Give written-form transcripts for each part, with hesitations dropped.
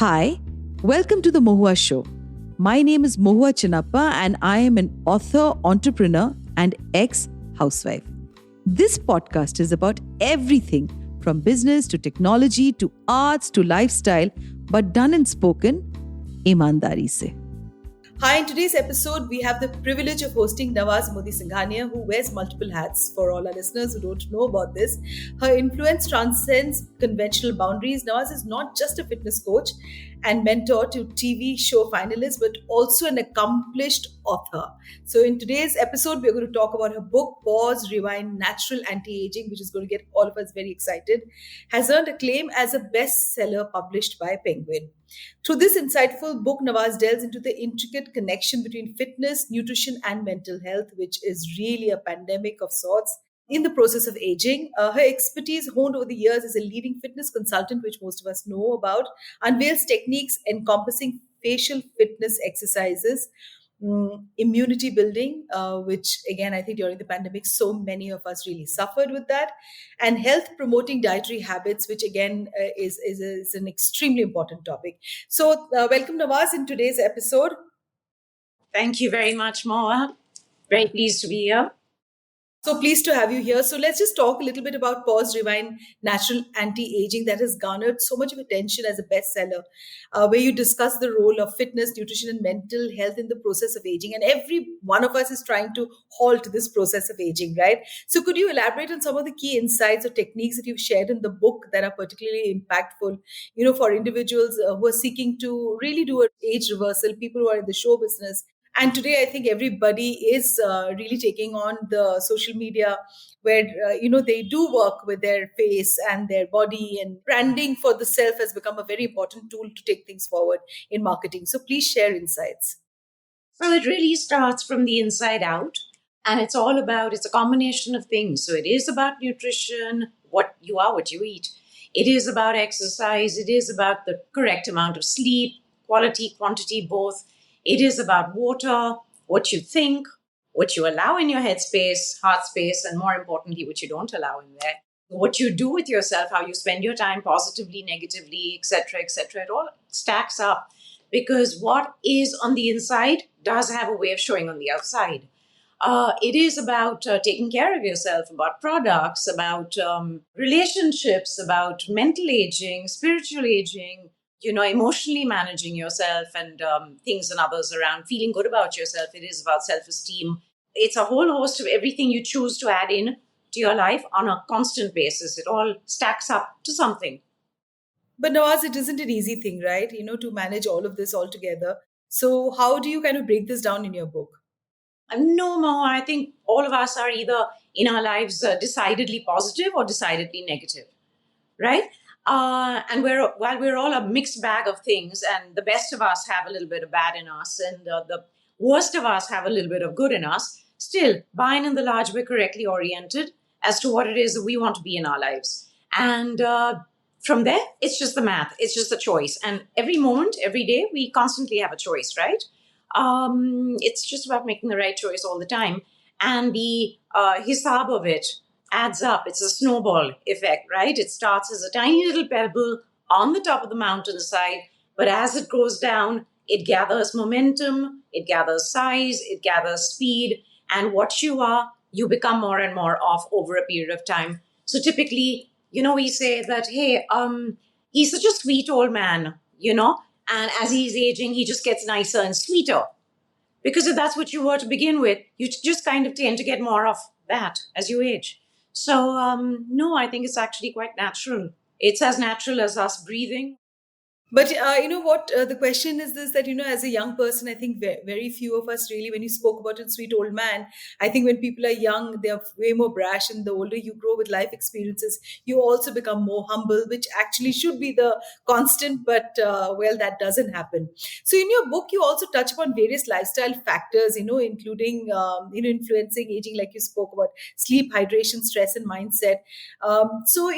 Hi, welcome to the Mohua Show. My name is Mohua Chinappa and I am an author, entrepreneur, and ex-housewife. This podcast is about everything from business to technology to arts to lifestyle, but done and spoken ईमानदारी से. Hi, in today's episode, we have the privilege of hosting Nawaz Modi Singhania, who wears multiple hats. For all our listeners who don't know about this, her influence transcends conventional boundaries. Nawaz is not just a fitness coach and mentor to TV show finalists, but also an accomplished author. So in today's episode, we're going to talk about her book, Pause, Rewind, Natural Anti-Aging, which is going to get all of us very excited, has earned acclaim as a bestseller published by Penguin. Through this insightful book, Nawaz delves into the intricate connection between fitness, nutrition, and mental health, which is really a pandemic of sorts in the process of aging. Her expertise honed over the years as a leading fitness consultant, which most of us know about, unveils techniques encompassing facial fitness exercises, immunity building, which again, I think during the pandemic, so many of us really suffered with that, and health promoting dietary habits, which again is an extremely important topic. So welcome Nawaz in today's episode. Thank you very much, Moa. Very pleased to be here. So pleased to have you here. So let's just talk a little bit about Pause, Rewind, Natural Anti-Aging that has garnered so much of attention as a bestseller, where you discuss the role of fitness, nutrition, and mental health in the process of aging. And every one of us is trying to halt this process of aging, right? So could you elaborate on some of the key insights or techniques that you've shared in the book that are particularly impactful, for individuals who are seeking to really do an age reversal, people who are in the show business? And today, I think everybody is really taking on the social media where, they do work with their face and their body, and branding for the self has become a very important tool to take things forward in marketing. So please share insights. So it really starts from the inside out. And it's a combination of things. So it is about nutrition, what you are, what you eat. It is about exercise. It is about the correct amount of sleep, quality, quantity, both. It is about water, what you think, what you allow in your headspace, heart space, and more importantly, what you don't allow in there. What you do with yourself, how you spend your time positively, negatively, etc., etc. It all stacks up because what is on the inside does have a way of showing on the outside. It is about taking care of yourself, about products, about relationships, about mental aging, spiritual aging, emotionally managing yourself and things and others around, feeling good about yourself. It is about self-esteem. It's a whole host of everything you choose to add in to your life on a constant basis. It all stacks up to something. But Nawaz, it isn't an easy thing, right? To manage all of this all together. So how do you kind of break this down in your book? No more. I think all of us are either in our lives decidedly positive or decidedly negative, right? And while we're all a mixed bag of things, and the best of us have a little bit of bad in us, and the worst of us have a little bit of good in us, still, by and in the large, we're correctly oriented as to what it is that we want to be in our lives. And from there, it's just the math. It's just a choice. And every moment, every day, we constantly have a choice, right? It's just about making the right choice all the time. And the hisab of it adds up. It's a snowball effect, right? It starts as a tiny little pebble on the top of the mountainside, but as it goes down, it gathers momentum, it gathers size, it gathers speed, and what you are, you become more and more of over a period of time. So typically, we say that, hey, he's such a sweet old man, and as he's aging, he just gets nicer and sweeter. Because if that's what you were to begin with, you just kind of tend to get more of that as you age. So, no, I think it's actually quite natural. It's as natural as us breathing. But what the question is this, that as a young person, I think very few of us really, when you spoke about a sweet old man, I think when people are young, they're way more brash, and the older you grow with life experiences, you also become more humble, which actually should be the constant, but that doesn't happen. So in your book, you also touch upon various lifestyle factors, including influencing aging, like you spoke about sleep, hydration, stress, and mindset. So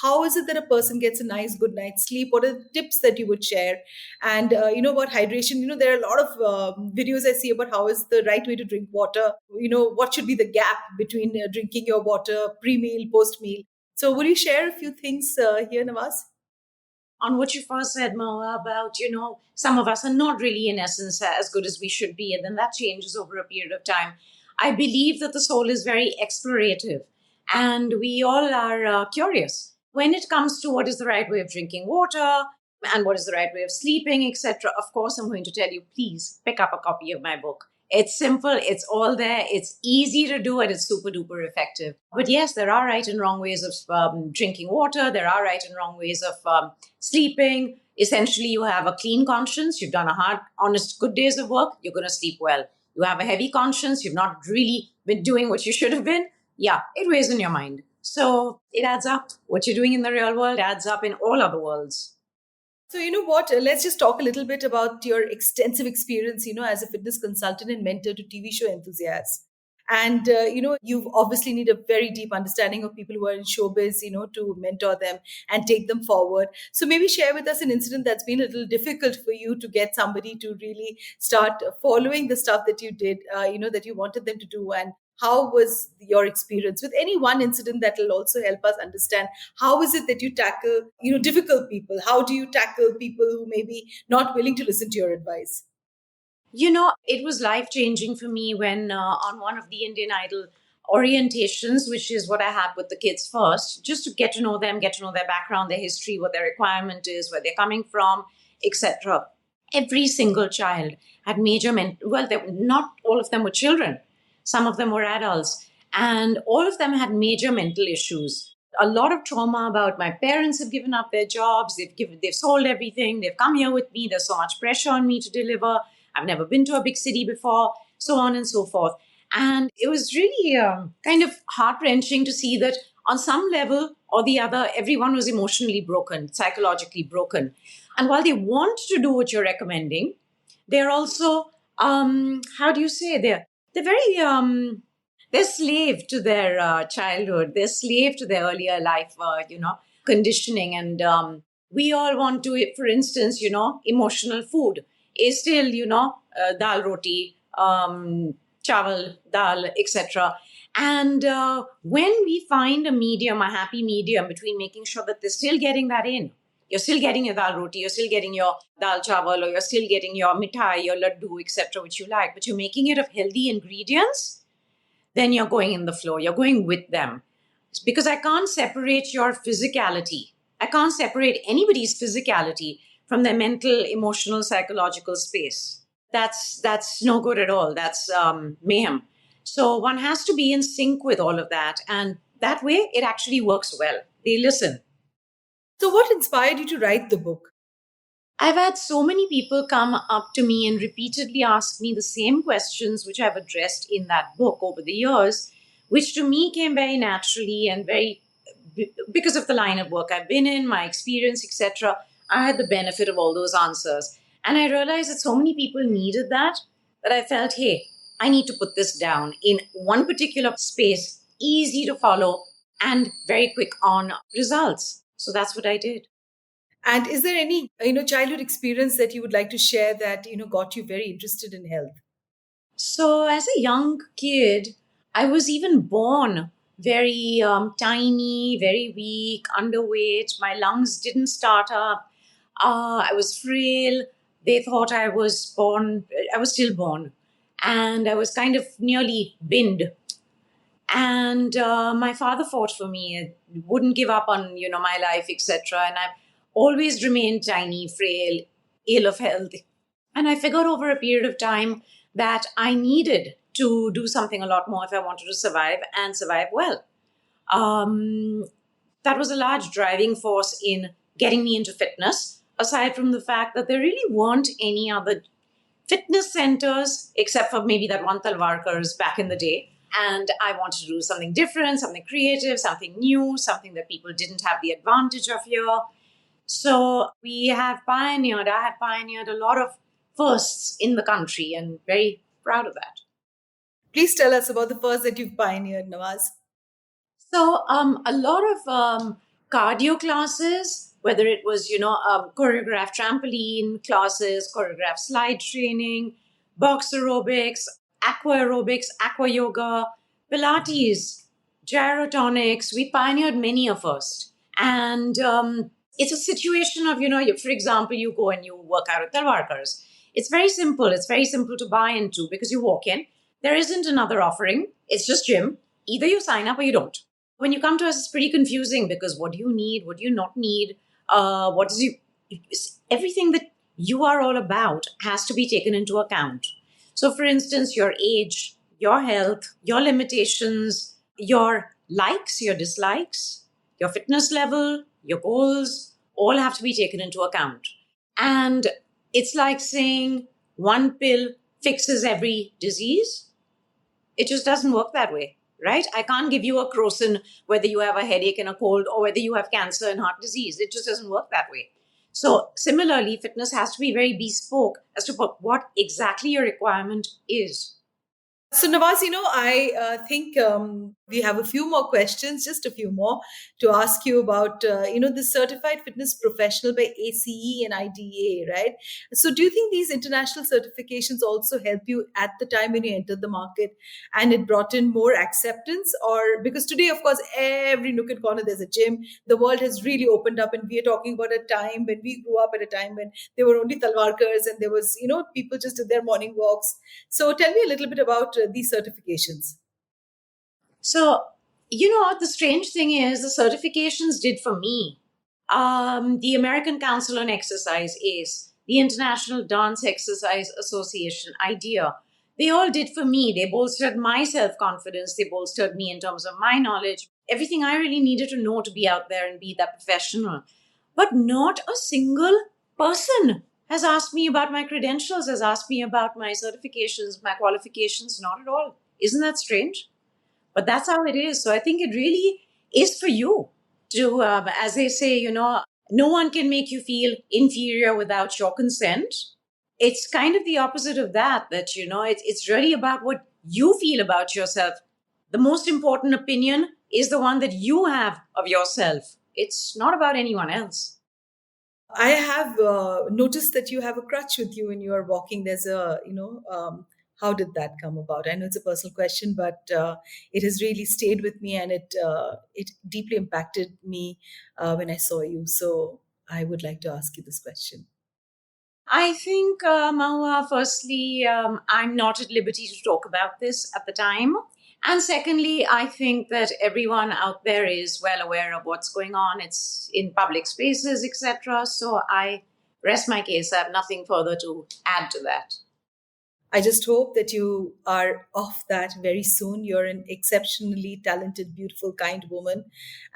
how is it that a person gets a nice good night's sleep? What are the tips that you would share? And about hydration, there are a lot of videos I see about how is the right way to drink water. What should be the gap between drinking your water pre-meal, post-meal. So would you share a few things here, Nawaz? on what you first said, Moa, about, some of us are not really in essence as good as we should be, and then that changes over a period of time. I believe that the soul is very explorative, and we all are curious when it comes to what is the right way of drinking water and what is the right way of sleeping, etc. Of course, I'm going to tell you, please pick up a copy of my book. It's simple, it's all there, it's easy to do, and it's super duper effective. But yes, there are right and wrong ways of drinking water, there are right and wrong ways of sleeping. Essentially, you have a clean conscience, you've done a hard, honest, good days of work, you're going to sleep well. You have a heavy conscience, you've not really been doing what you should have been. Yeah, it weighs in your mind. So it adds up. What you're doing in the real world adds up in all other worlds. So, you know what? Let's just talk a little bit about your extensive experience, as a fitness consultant and mentor to TV show enthusiasts. And, you obviously need a very deep understanding of people who are in showbiz, to mentor them and take them forward. So maybe share with us an incident that's been a little difficult for you to get somebody to really start following the stuff that you did, that you wanted them to do. And how was your experience with any one incident that will also help us understand how is it that you tackle, difficult people? How do you tackle people who may be not willing to listen to your advice? It was life changing for me when on one of the Indian Idol orientations, which is what I had with the kids first, just to get to know them, get to know their background, their history, what their requirement is, where they're coming from, etc. Every single child had major not all of them were children. Some of them were adults, and all of them had major mental issues. A lot of trauma about my parents have given up their jobs, they've sold everything, they've come here with me, there's so much pressure on me to deliver. I've never been to a big city before, so on and so forth. And it was really kind of heart-wrenching to see that on some level or the other, everyone was emotionally broken, psychologically broken. And while they want to do what you're recommending, they're also, how do you say, they're very, they're slave to their childhood. They're slave to their earlier life, conditioning. And we all want to, for instance, emotional food is still, dal roti, chawal, dal, etc. And when we find a happy medium between making sure that they're still getting that in, you're still getting your dal roti, you're still getting your dal chawal, or you're still getting your mithai, your laddu, etc., which you like, but you're making it of healthy ingredients, then you're going in the flow, you're going with them. It's because I can't separate your physicality. I can't separate anybody's physicality from their mental, emotional, psychological space. That's no good at all. That's mayhem. So one has to be in sync with all of that. And that way, it actually works well. They listen. So what inspired you to write the book? I've had so many people come up to me and repeatedly ask me the same questions which I've addressed in that book over the years, which to me came very naturally and because of the line of work I've been in, my experience, etc. I had the benefit of all those answers. And I realized that so many people needed that I felt, hey, I need to put this down in one particular space, easy to follow and very quick on results. So that's what I did. And is there any, childhood experience that you would like to share that, got you very interested in health? So as a young kid, I was even born very tiny, very weak, underweight. My lungs didn't start up. I was frail. They thought I was stillborn. And I was kind of nearly binned. And my father fought for me, wouldn't give up on, my life, etc. And I've always remained tiny, frail, ill of health. And I figured over a period of time that I needed to do something a lot more if I wanted to survive and survive well. That was a large driving force in getting me into fitness, aside from the fact that there really weren't any other fitness centers, except for maybe that one Talwarkar's back in the day. And I wanted to do something different, something creative, something new, something that people didn't have the advantage of here. So I have pioneered a lot of firsts in the country and very proud of that. Please tell us about the first that you've pioneered, Nawaz. So a lot of cardio classes, whether it was, choreographed trampoline classes, choreographed slide training, box aerobics, aqua yoga, Pilates, gyrotonics. We pioneered many a first. And It's a situation of, for example, you go and you work out at Talwarkars. It's very simple. It's very simple to buy into because you walk in. There isn't another offering. It's just gym. Either you sign up or you don't. When you come to us, it's pretty confusing because what do you need? What do you not need? Everything that you are all about has to be taken into account. So, for instance, your age, your health, your limitations, your likes, your dislikes, your fitness level, your goals, all have to be taken into account. And it's like saying one pill fixes every disease. It just doesn't work that way, right? I can't give you a Crocin whether you have a headache and a cold or whether you have cancer and heart disease. It just doesn't work that way. So similarly, fitness has to be very bespoke as to what exactly your requirement is. So, Nawaz, I think we have a few more questions, just a few more, to ask you about, the Certified Fitness Professional by ACE and IDA, right? So, do you think these international certifications also help you at the time when you entered the market and it brought in more acceptance? Or because today, of course, every nook and corner there's a gym. The world has really opened up, and we are talking about a time when we grew up at a time when there were only Talwarkars and there was, people just did their morning walks. So, tell me a little bit about these certifications. So, the strange thing is the certifications did for me. The American Council on Exercise, ACE, the International Dance Exercise Association, IDEA, they all did for me. They bolstered my self-confidence. They bolstered me in terms of my knowledge, everything I really needed to know to be out there and be that professional. But not a single person has asked me about my credentials, has asked me about my certifications, my qualifications, not at all. Isn't that strange? But that's how it is. So I think it really is for you to, as they say, no one can make you feel inferior without your consent. It's kind of the opposite of that, it's really about what you feel about yourself. The most important opinion is the one that you have of yourself. It's not about anyone else. I have noticed that you have a crutch with you when you are walking. There's how did that come about? I know it's a personal question, but it has really stayed with me, and it deeply impacted me when I saw you. So I would like to ask you this question. I think, Mahua, firstly, I'm not at liberty to talk about this at the time. And secondly, I think that everyone out there is well aware of what's going on. It's in public spaces, etc. So I rest my case. I have nothing further to add to that. I just hope that you are off that very soon. You're an exceptionally talented, beautiful, kind woman.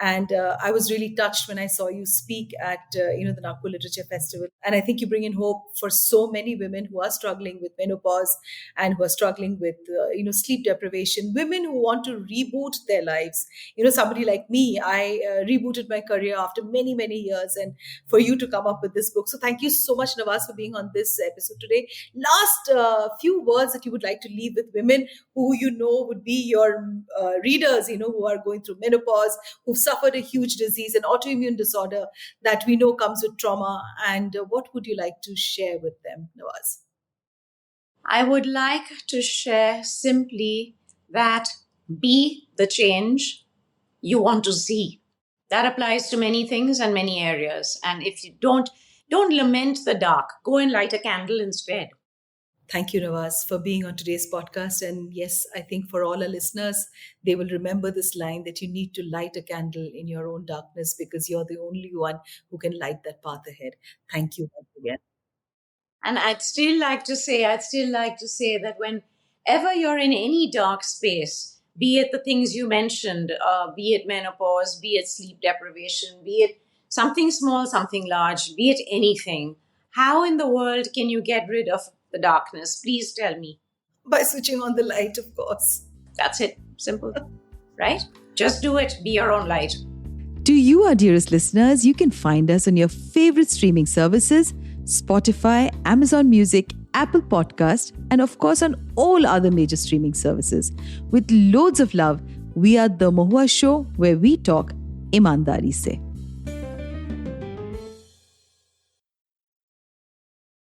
And I was really touched when I saw you speak at, the Nagpur Literature Festival. And I think you bring in hope for so many women who are struggling with menopause and who are struggling with, sleep deprivation, women who want to reboot their lives. Somebody like me, I rebooted my career after many, many years. And for you to come up with this book. So thank you so much, Nawaz, for being on this episode today. Last few words that you would like to leave with women who would be your readers, who are going through menopause, who've suffered a huge disease, an autoimmune disorder that we know comes with trauma. And what would you like to share with them, Nawaz? I would like to share simply that be the change you want to see. That applies to many things and many areas. And if you don't lament the dark, go and light a candle instead. Thank you, Nawaz, for being on today's podcast. And yes, I think for all our listeners, they will remember this line that you need to light a candle in your own darkness because you're the only one who can light that path ahead. Thank you once again. And I'd still like to say that whenever you're in any dark space, be it the things you mentioned, be it menopause, be it sleep deprivation, be it something small, something large, be it anything, how in the world can you get rid of the darkness? Please tell me. By switching on the light, of course. That's it. Simple. Right? Just do it. Be your own light. To you, our dearest listeners, you can find us on your favorite streaming services, Spotify, Amazon Music, Apple Podcast, and of course on all other major streaming services. With loads of love, we are The Mahua Show, where we talk ईमानदारी से.